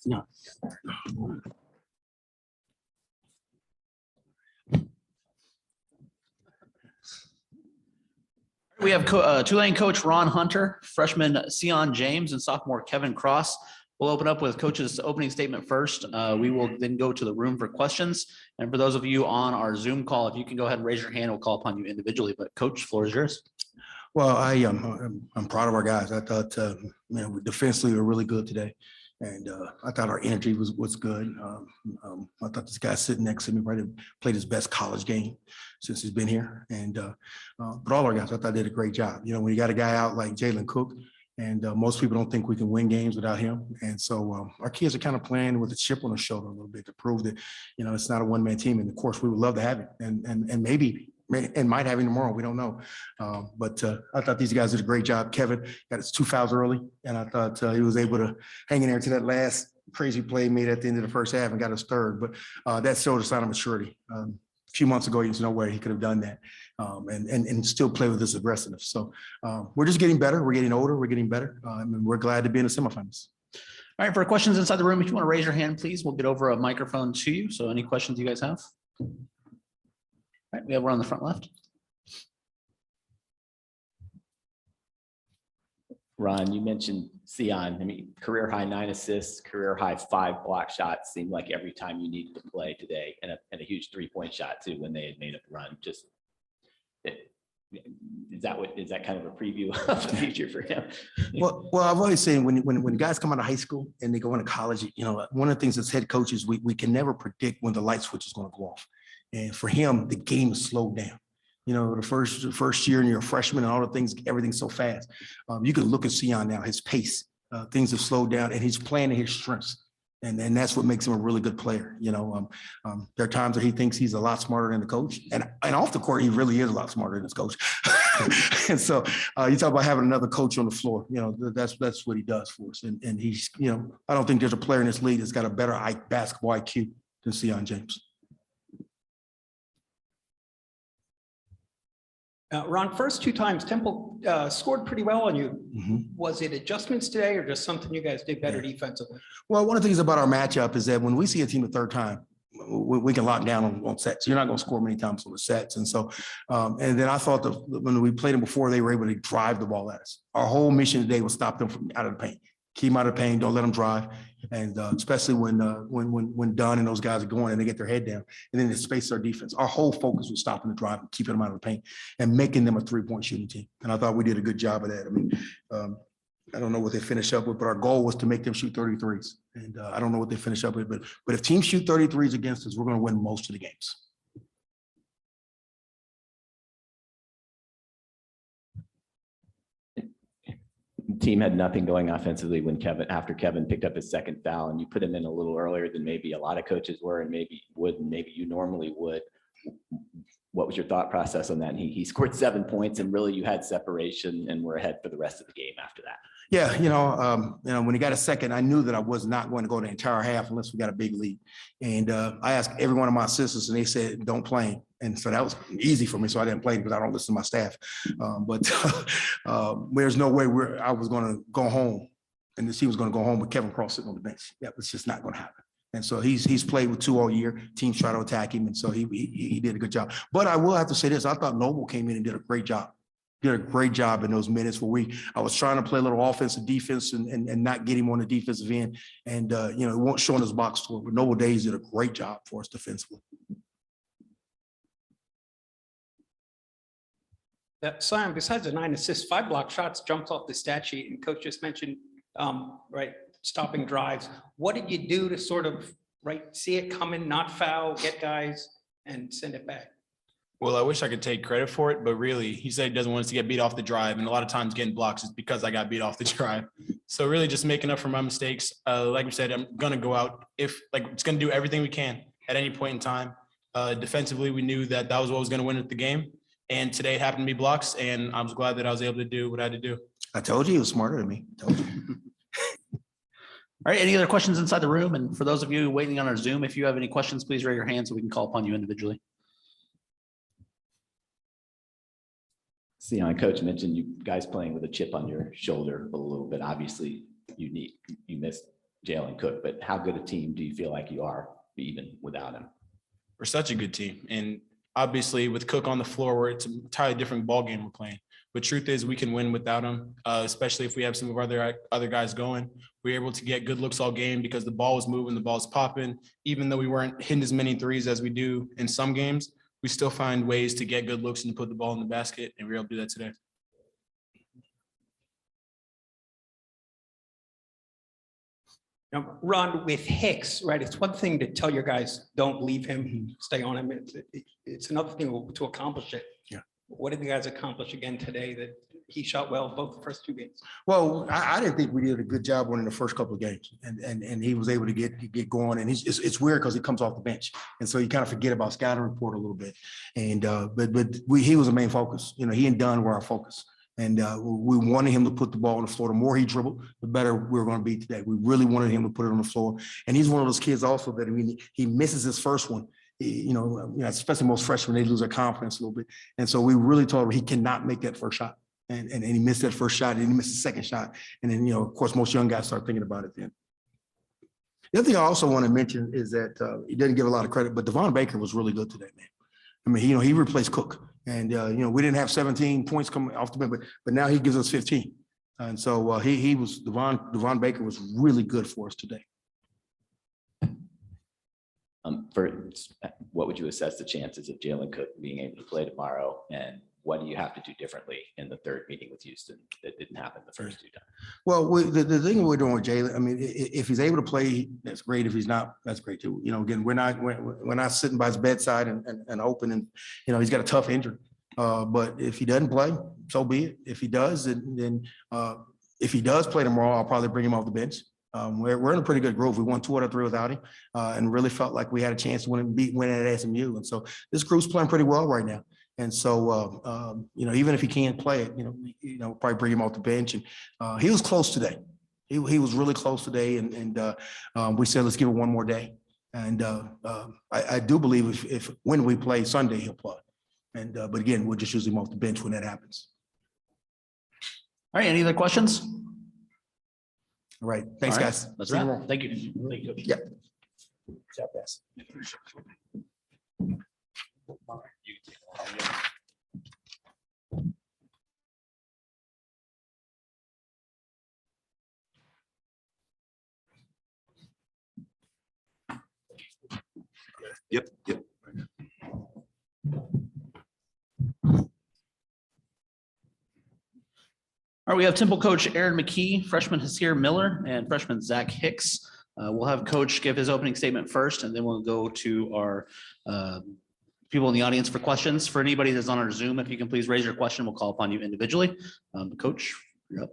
No. We have Tulane coach Ron Hunter, freshman Sion James, and sophomore Kevin Cross. We'll open up with coach's opening statement first. We will then go to the room for questions. And for those of you on our Zoom call, if you can go ahead and raise your hand, we'll call upon you individually. But coach, floor is yours. Well, I'm proud of our guys. I thought, defensively we were really good today. And I thought our energy was good. I thought this guy sitting next to me probably played his best college game since he's been here. And but all our guys, I thought did a great job. You know, when you got a guy out like Jaylen Cook, and most people don't think we can win games without him. And so our kids are kind of playing with a chip on their shoulder a little bit to prove that, you know, it's not a one-man team. And of course, we would love to have it, and maybe and might have him tomorrow. We don't know. But I thought these guys did a great job. Kevin got his 2 fouls early, and I thought he was able to hang in there to that last crazy play made at the end of the first half and got his third. But that showed a sign of maturity. A few months ago, there's no way he could have done that and still play with this aggressiveness. So we're just getting better. We're getting older. We're getting better. And we're glad to be in the semifinals. All right, for questions inside the room, if you want to raise your hand, please, we'll get over a microphone to you. So any questions you guys have? All right, we have one on the front left. Ron, you mentioned Sion. I mean, career high 9 assists, career high 5 block shots. Seemed like every time you needed to play today, and a huge 3-point shot too when they had made a run. Just is that kind of a preview of the future for him? Well, I've always said when guys come out of high school and they go into college, you know, one of the things as head coaches, we can never predict when the light switch is going to go off. And for him, the game is slowed down. You know, the first year and you're a freshman and all the things, everything's so fast. You can look at Sion now, his pace, things have slowed down and he's playing to his strengths. And that's what makes him a really good player. You know, there are times where he thinks he's a lot smarter than the coach. And off the court, he really is a lot smarter than his coach. And so you talk about having another coach on the floor, you know, that's what he does for us. And he's, you know, I don't think there's a player in this league that's got a better basketball IQ than Sion James. Ron, first 2 times Temple scored pretty well on you. Mm-hmm. Was it adjustments today or just something you guys did better defensively? Well, one of the things about our matchup is that when we see a team the third time, we can lock down on sets. You're not going to score many times on the sets. And so, and then I thought that when we played them before, they were able to drive the ball at us. Our whole mission today was stop them from out of the paint. Keep them out of the paint, don't let them drive. And especially when Dunn and those guys are going and they get their head down and then they space our defense. Our whole focus was stopping the drive and keeping them out of the paint and making them a 3-point shooting team. And I thought we did a good job of that. I mean, I don't know what they finished up with, but our goal was to make them shoot 33s. And I don't know what they finished up with, but if teams shoot 33s against us, we're going to win most of the games. Team had nothing going offensively when after Kevin picked up his second foul, and you put him in a little earlier than maybe a lot of coaches were, and maybe you normally would. What was your thought process on that? And he scored 7 points, and really you had separation and were ahead for the rest of the game after that. Yeah, when he got a second, I knew that I was not going to go the entire half unless we got a big lead. And I asked every one of my assistants, and they said, "Don't play him." And so that was easy for me. So I didn't play because I don't listen to my staff. But there's no way I was going to go home, and the team was going to go home with Kevin Cross sitting on the bench. That was just not going to happen. And so he's played with 2 all year. Teams try to attack him, and so he did a good job. But I will have to say this: I thought Noble came in and did a great job. Did a great job in those minutes where I was trying to play a little offensive defense and not get him on the defensive end. And it won't show in his box score, but Noble Days did a great job for us defensively. Sion, besides the 9 assists, 5 block shots jumps off the stat sheet, and coach just mentioned stopping drives. What did you do to sort of see it coming, not foul, get guys and send it back? Well, I wish I could take credit for it, but really, he said he doesn't want us to get beat off the drive. And a lot of times getting blocks is because I got beat off the drive. So really just making up for my mistakes. Like we said, I'm going to go out it's going to do everything we can at any point in time. Defensively, we knew that was what was going to win at the game. And today it happened to be blocks. And I was glad that I was able to do what I had to do. I told you he was smarter than me. I told you. All right, any other questions inside the room? And for those of you waiting on our Zoom, if you have any questions, please raise your hand so we can call upon you individually. Sion, coach mentioned you guys playing with a chip on your shoulder a little bit. Obviously, you missed Jalen Cook, but how good a team do you feel like you are even without him? We're such a good team. And obviously with Cook on the floor, where it's an entirely different ball game we're playing. But truth is we can win without him, especially if we have some of our other guys going. We were able to get good looks all game because the ball was moving, the ball was popping. Even though we weren't hitting as many threes as we do in some games, we still find ways to get good looks and to put the ball in the basket, and we were able to do that today. Now, Ron, with Hicks, right, it's one thing to tell your guys, don't leave him, stay on him. It's another thing to accomplish it. Yeah. What did the guys accomplish again today that he shot well both the first 2 games? Well, I didn't think we did a good job winning the first couple of games, and he was able to get going. And it's weird because he comes off the bench, and so you kind of forget about scouting report a little bit. And he was the main focus. You know, he and Dunn were our focus. And we wanted him to put the ball on the floor. The more he dribbled, the better we were going to be today. We really wanted him to put it on the floor. And he's one of those kids also that he misses his first one. Especially most freshmen, they lose their confidence a little bit. And so we really told him he cannot make that first shot. And he missed that first shot, and he missed the second shot. And then, of course, most young guys start thinking about it then. The other thing I also want to mention is that he didn't give a lot of credit, but Devon Baker was really good today, man. I mean, he replaced Cook, and we didn't have 17 points coming off the bench, but now he gives us 15, and so Devon Baker was really good for us today. What would you assess the chances of Jalen Cook being able to play tomorrow, and what do you have to do differently in the third meeting with Houston that didn't happen the first 2 times? Well, the thing we're doing with Jalen, I mean, if he's able to play, that's great. If he's not, that's great too. Again, we're not sitting by his bedside and open, and he's got a tough injury. But if he doesn't play, so be it. If he does, then if he does play tomorrow, I'll probably bring him off the bench. We're in a pretty good groove. We won 2 out of 3 without him, and really felt like we had a chance to win at SMU. And so this group's playing pretty well right now. And so, even if he can't play it, probably bring him off the bench. And he was close today. He was really close today. And we said, let's give it one more day. And I do believe if when we play Sunday, he'll play. And but again, we'll just use him off the bench when that happens. All right, any other questions? All right. Thanks, All right, guys. that's See you right. tomorrow. Thank you. Thank you. Yeah. Job, guys. Yep. All right, we have Temple coach Aaron McKie, freshman Hysier Miller, and freshman Zach Hicks. We'll have coach give his opening statement first, and then we'll go to our people in the audience for questions. For anybody that's on our Zoom, if you can please raise your question, we'll call upon you individually. Coach, you're up.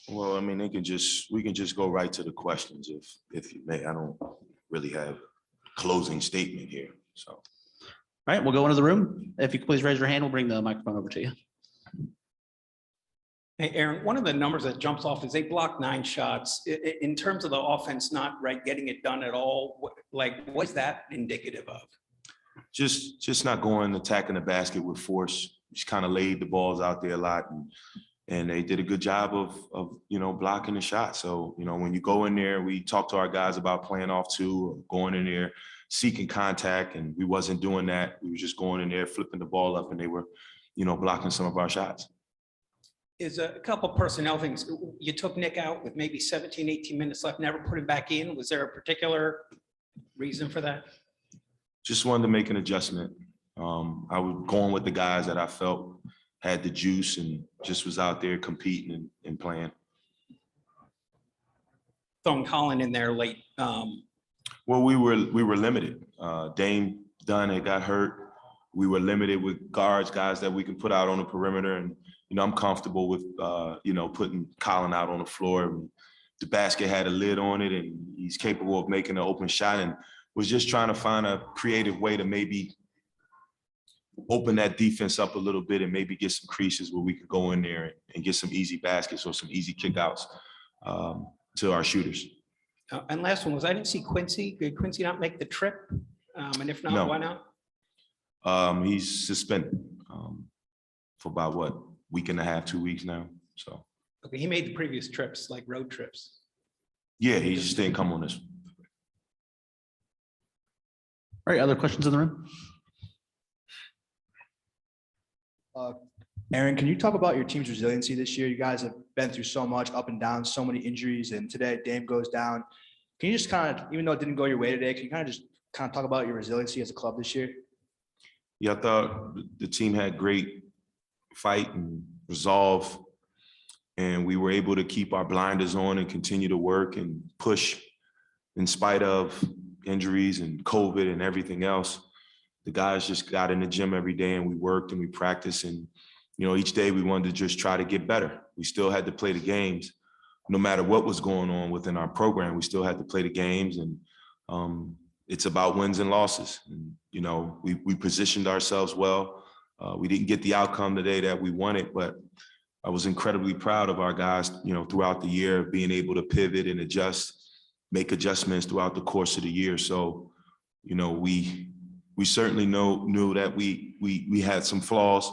Well, I mean, we can just go right to the questions if you may. I don't really have a closing statement here, so. All right, we'll go into the room. If you could please raise your hand, we'll bring the microphone over to you. Hey, Aaron, one of the numbers that jumps off is they blocked 9 shots. In terms of the offense, not getting it done at all. What's that indicative of? Just not going attacking the basket with force. Just kind of laid the balls out there a lot, and they did a good job of blocking the shot. So when you go in there, we talked to our guys about playing off 2, going in there, seeking contact, and we wasn't doing that. We were just going in there, flipping the ball up, and they were blocking some of our shots. Is a couple personnel things. You took Nick out with maybe 17, 18 minutes left, never put him back in. Was there a particular reason for that? Just wanted to make an adjustment. I was going with the guys that I felt had the juice and just was out there competing and playing. Throwing Colin in there late. Well, we were limited. Dame Dunn had got hurt. We were limited with guys that we can put out on the perimeter, and I'm comfortable with putting Colin out on the floor. The basket had a lid on it, and he's capable of making an open shot, and was just trying to find a creative way to maybe open that defense up a little bit and maybe get some creases where we could go in there and get some easy baskets or some easy kickouts to our shooters. And last one was, I didn't see Quincy. Did Quincy not make the trip? And if not, No. why not? He's suspended for about week and a half, 2 weeks now. So. Okay, he made the previous trips, like road trips. Yeah, he just didn't come on this. All right, other questions in the room? Aaron, can you talk about your team's resiliency this year? You guys have been through so much up and down, so many injuries, and today Dame goes down. Can you just kind of, even though it didn't go your way today, can you kind of talk about your resiliency as a club this year? Yeah, I thought the team had great fight and resolve, and we were able to keep our blinders on and continue to work and push in spite of injuries and COVID and everything else. The guys just got in the gym every day and we worked and we practiced, and each day we wanted to just try to get better. We still had to play the games. No matter what was going on within our program, we still had to play the games, and it's about wins and losses. And, we positioned ourselves well. We didn't get the outcome today that we wanted, but I was incredibly proud of our guys, throughout the year, being able to pivot and make adjustments throughout the course of the year. So, we certainly knew that we had some flaws,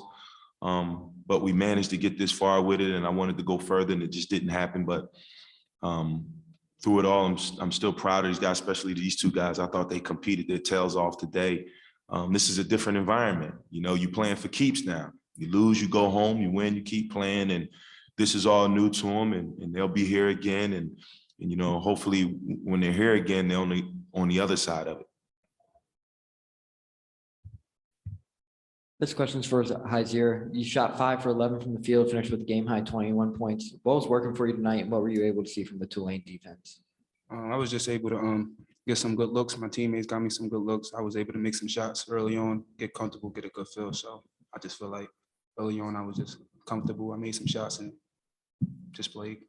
but we managed to get this far with it, and I wanted to go further, and it just didn't happen. But through it all, I'm still proud of these guys, especially these two guys. I thought they competed their tails off today. This is a different environment. You're playing for keeps now. You lose, you go home. You win, you keep playing, and this is all new to them, and they'll be here again. And hopefully, when they're here again, they're on the other side of it. This question's for Hysier. You shot 5 for 11 from the field, finished with a game high 21 points. What was working for you tonight, and what were you able to see from the Tulane defense? I was just able to get some good looks. My teammates got me some good looks. I was able to make some shots early on, get comfortable, get a good feel. So I just feel like early on I was just comfortable. I made some shots and just played.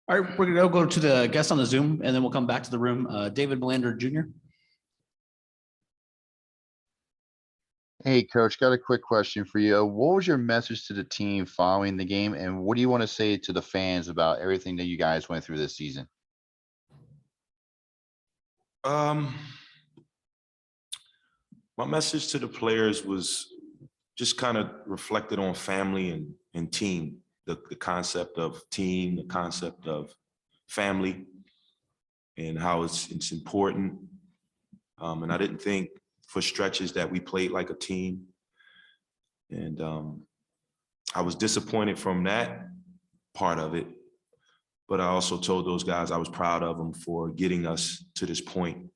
All right, we're gonna go to the guest on the Zoom, and then we'll come back to the room. David Melander Jr. Hey, Coach, got a quick question for you. What was your message to the team following the game, and what do you want to say to the fans about everything that you guys went through this season? My message to the players was just kind of reflected on family and team, the concept of team, the concept of family, and how it's important. And I didn't think for stretches that we played like a team. And I was disappointed from that part of it. But I also told those guys I was proud of them for getting us to this point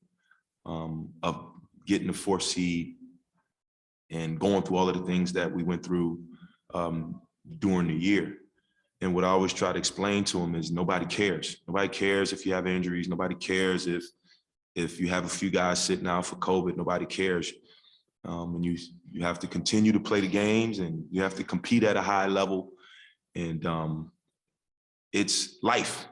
of getting the 4th seed and going through all of the things that we went through during the year. And what I always try to explain to them is nobody cares. Nobody cares if you have injuries. Nobody cares if you have a few guys sitting out for COVID. Nobody cares. And you have to continue to play the games, and you have to compete at a high level. And it's life.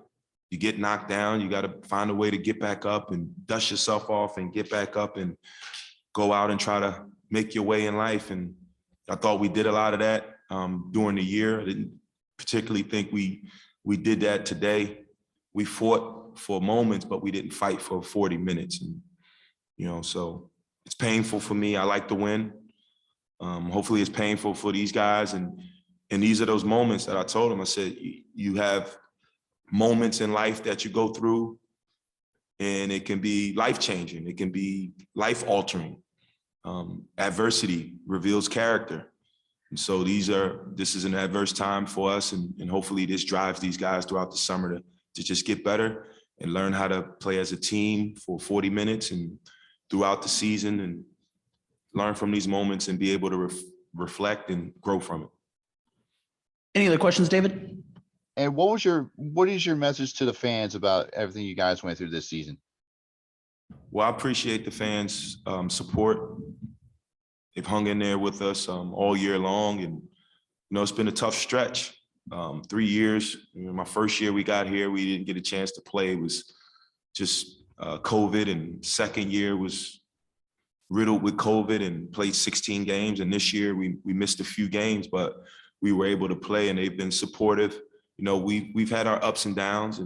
You get knocked down, you got to find a way to get back up and dust yourself off and get back up and go out and try to make your way in life. And I thought we did a lot of that during the year. I didn't particularly think we did that today. We fought for moments, but we didn't fight for 40 minutes. And, so it's painful for me. I like to win. Hopefully it's painful for these guys. And these are those moments that I told them. I said, you have moments in life that you go through, and it can be life-changing. It can be life-altering. Adversity reveals character. And so this is an adverse time for us. And hopefully this drives these guys throughout the summer to just get better and learn how to play as a team for 40 minutes and throughout the season, and learn from these moments and be able to reflect and grow from it. Any other questions, David? And what is your message to the fans about everything you guys went through this season? Well, I appreciate the fans' support. They've hung in there with us all year long, and it's been a tough stretch. 3 years. My first year we got here, we didn't get a chance to play. It was just COVID, and second year was riddled with COVID and played 16 games. And this year we missed a few games, but we were able to play, and they've been supportive. We've had our ups and downs,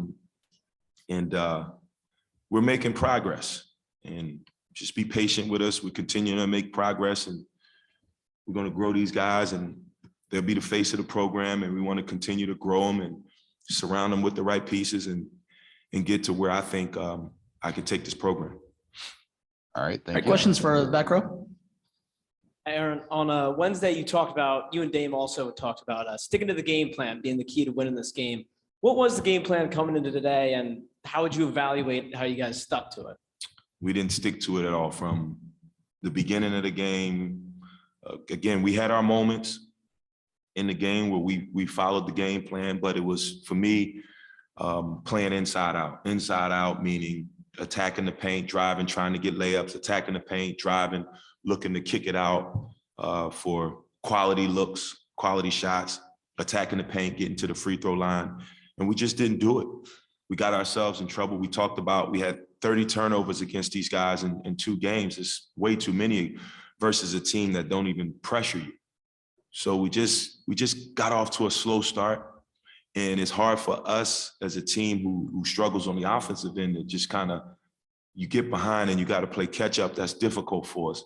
and we're making progress. And just be patient with us. We're continuing to make progress, and we're going to grow these guys, and they'll be the face of the program, and we want to continue to grow them. And surround them with the right pieces and get to where I think I can take this program. All right, All right, thank you. questions for the back row? Aaron, on Wednesday, you and Dame also talked about sticking to the game plan being the key to winning this game. What was the game plan coming into today, and how would you evaluate how you guys stuck to it? We didn't stick to it at all from the beginning of the game. Again, we had our moments in the game where we followed the game plan, but it was, for me, playing inside out. Inside out meaning attacking the paint, driving, trying to get layups, attacking the paint, driving, looking to kick it out for quality looks, quality shots, attacking the paint, getting to the free throw line. And we just didn't do it. We got ourselves in trouble. We talked about, we had 30 turnovers against these guys in 2 games. It's way too many versus a team that don't even pressure you. So we just got off to a slow start. And it's hard for us as a team who struggles on the offensive end to just kind of, you get behind and you got to play catch up. That's difficult for us.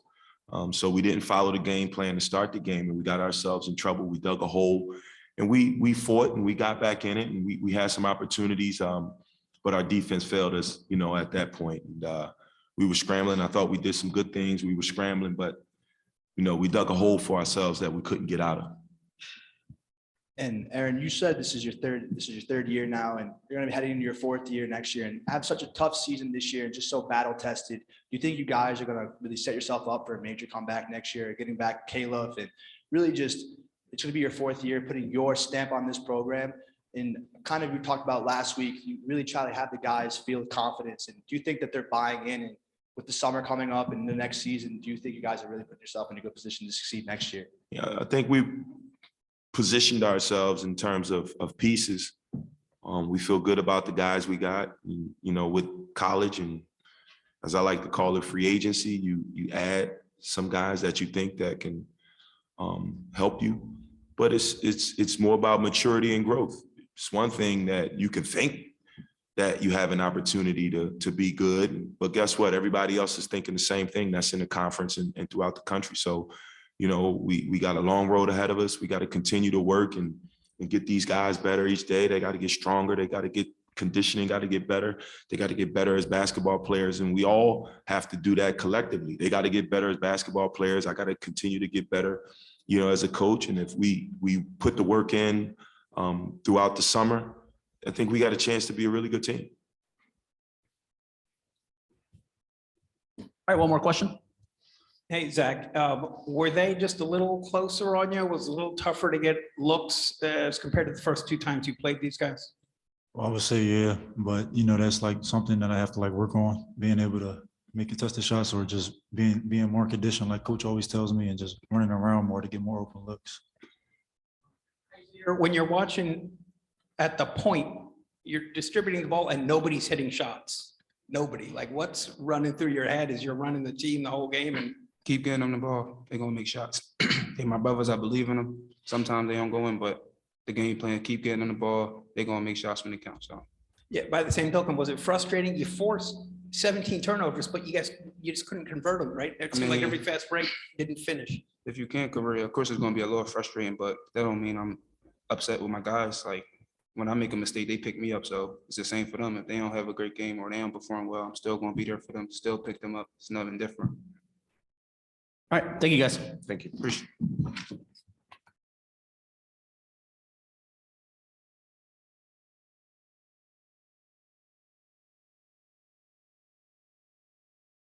So we didn't follow the game plan to start the game, and we got ourselves in trouble. We dug a hole, and we fought and we got back in it, and we had some opportunities, but our defense failed us, at that point. And we were scrambling. I thought we did some good things. We were scrambling, but we dug a hole for ourselves that we couldn't get out of. And Aaron, you said this is your third year now, and you're going to be heading into your 4th year next year, and have such a tough season this year and just so battle tested. Do you think you guys are going to really set yourself up for a major comeback next year, getting back Caleb, and really just, it's going to be your 4th year, putting your stamp on this program? And kind of, we talked about last week, you really try to have the guys feel confidence. And do you think that they're buying in? And with the summer coming up and the next season, do you think you guys are really putting yourself in a good position to succeed next year? Yeah, I think we positioned ourselves in terms of pieces. We feel good about the guys we got, with college, and as I like to call it, free agency. You add some guys that you think that can help you, but it's more about maturity and growth. It's one thing that you can think that you have an opportunity to be good, but guess what? Everybody else is thinking the same thing that's in the conference and throughout the country. So, we got a long road ahead of us. We got to continue to work and get these guys better each day. They got to get stronger. They got to get conditioning, got to get better. They got to get better as basketball players. And we all have to do that collectively. They got to get better as basketball players. I got to continue to get better, as a coach. And if we put the work in throughout the summer, I think we got a chance to be a really good team. All right, one more question. Hey, Zach, were they just a little closer on you? Was it a little tougher to get looks as compared to the first 2 times you played these guys? Well, I would say, yeah, but that's like something that I have to work on, being able to make contested shots or just being more conditioned, like coach always tells me, and just running around more to get more open looks. When you're watching at the point, you're distributing the ball and nobody's hitting shots. Nobody. What's running through your head as you're running the team the whole game? And Keep getting them the ball. They're going to make shots. They're my brothers. I believe in them. Sometimes they don't go in, but the game plan, keep getting them the ball. They're going to make shots when it counts. So. yeah, by the same token, was it frustrating? You forced 17 turnovers, but you just couldn't convert them, right? It seemed like every fast break didn't finish. If you can't convert it, of course, it's going to be a little frustrating, but that don't mean I'm upset with my guys. When I make a mistake, they pick me up. So it's the same for them. If they don't have a great game or they don't perform well, I'm still going to be there for them, still pick them up. It's nothing different. All right, thank you guys. Thank you. Appreciate it.